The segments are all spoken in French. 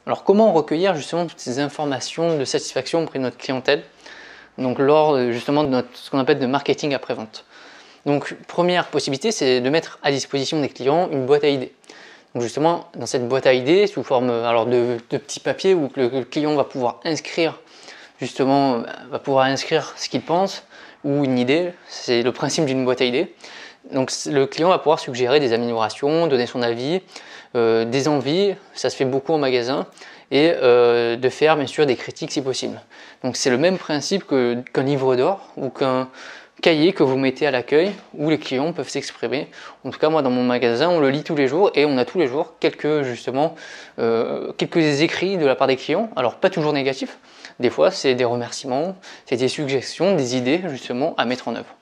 Alors comment recueillir justement toutes ces informations de satisfaction auprès de notre clientèle, donc lors justement de ce qu'on appelle de marketing après-vente. Donc première possibilité, c'est de mettre à disposition des clients une boîte à idées. Donc justement, dans cette boîte à idées, sous forme de petits papiers où le client va pouvoir inscrire justement ce qu'il pense ou une idée. C'est le principe d'une boîte à idées. Donc le client va pouvoir suggérer des améliorations, donner son avis, des envies, ça se fait beaucoup en magasin, et de faire bien sûr des critiques si possible. Donc c'est le même principe qu'un livre d'or ou qu'un cahier que vous mettez à l'accueil où les clients peuvent s'exprimer. En tout cas moi dans mon magasin on le lit tous les jours et on a tous les jours quelques écrits de la part des clients. Alors pas toujours négatifs, des fois c'est des remerciements, c'est des suggestions, des idées justement à mettre en œuvre.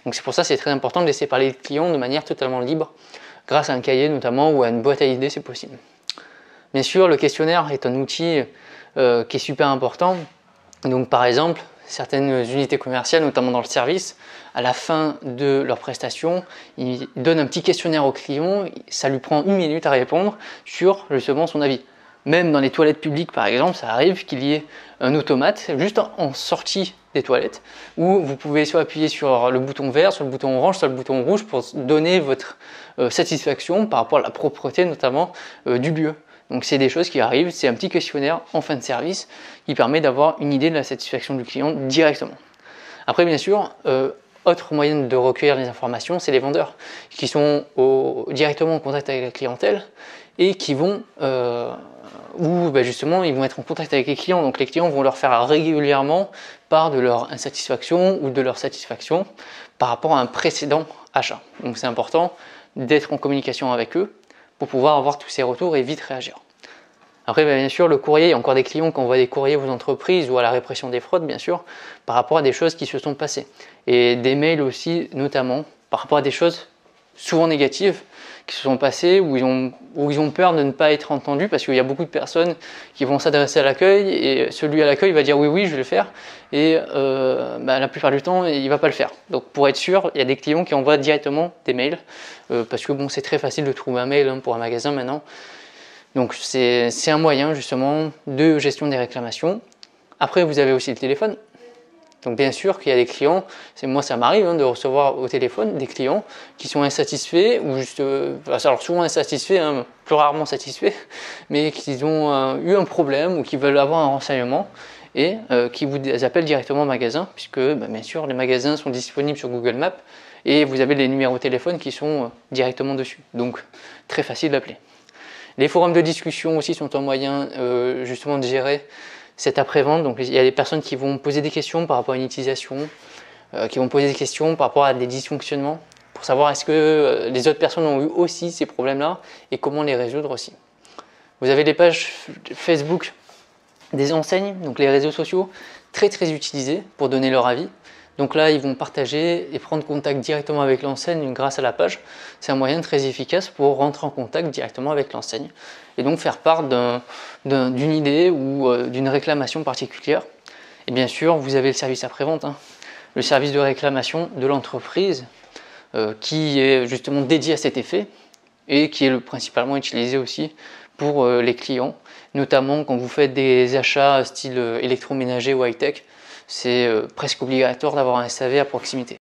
Donc c'est pour ça que c'est très important de laisser parler le client de manière totalement libre, grâce à un cahier notamment ou à une boîte à idées c'est possible. Bien sûr le questionnaire est un outil qui est super important. Donc par exemple, certaines unités commerciales, notamment dans le service, à la fin de leur prestation, ils donnent un petit questionnaire au client, ça lui prend 1 minute à répondre sur justement son avis. Même dans les toilettes publiques par exemple, ça arrive qu'il y ait un automate juste en sortie des toilettes où vous pouvez soit appuyer sur le bouton vert, sur le bouton orange, sur le bouton rouge pour donner votre satisfaction par rapport à la propreté notamment du lieu. Donc c'est des choses qui arrivent, c'est un petit questionnaire en fin de service qui permet d'avoir une idée de la satisfaction du client directement. Après bien sûr, autre moyen de recueillir les informations, c'est les vendeurs qui sont directement en contact avec la clientèle et qui vont, justement ils vont être en contact avec les clients. Donc les clients vont leur faire régulièrement part de leur insatisfaction ou de leur satisfaction par rapport à un précédent achat. Donc c'est important d'être en communication avec eux pour pouvoir avoir tous ces retours et vite réagir. Après, bien sûr, le courrier, il y a encore des clients qui envoient des courriers aux entreprises ou à la répression des fraudes, bien sûr, par rapport à des choses qui se sont passées. Et des mails aussi, notamment, par rapport à des choses souvent négatives qui se sont passées, où ils ont peur de ne pas être entendus, parce qu'il y a beaucoup de personnes qui vont s'adresser à l'accueil, et celui à l'accueil va dire oui, oui, je vais le faire, et la plupart du temps, il ne va pas le faire. Donc pour être sûr, il y a des clients qui envoient directement des mails, parce que bon, c'est très facile de trouver un mail pour un magasin maintenant. Donc c'est un moyen justement de gestion des réclamations. Après, vous avez aussi le téléphone. Donc bien sûr qu'il y a des clients, moi ça m'arrive de recevoir au téléphone des clients qui sont insatisfaits ou juste, alors souvent insatisfaits, plus rarement satisfaits, mais qui ont eu un problème ou qui veulent avoir un renseignement et qui vous appellent directement au magasin, puisque bien sûr les magasins sont disponibles sur Google Maps et vous avez les numéros de téléphone qui sont directement dessus, donc très facile d'appeler. Les forums de discussion aussi sont un moyen justement de gérer cette après-vente. Donc il y a des personnes qui vont poser des questions par rapport à une utilisation, qui vont poser des questions par rapport à des dysfonctionnements, pour savoir est-ce que les autres personnes ont eu aussi ces problèmes-là et comment les résoudre aussi. Vous avez les pages Facebook des enseignes, donc les réseaux sociaux, très utilisés pour donner leur avis. Donc là, ils vont partager et prendre contact directement avec l'enseigne grâce à la page. C'est un moyen très efficace pour rentrer en contact directement avec l'enseigne et donc faire part d'une idée ou d'une réclamation particulière. Et bien sûr, vous avez le service après-vente, le service de réclamation de l'entreprise qui est justement dédié à cet effet et qui est principalement utilisé aussi pour les clients, notamment quand vous faites des achats style électroménager ou high-tech. C'est presque obligatoire d'avoir un SAV à proximité.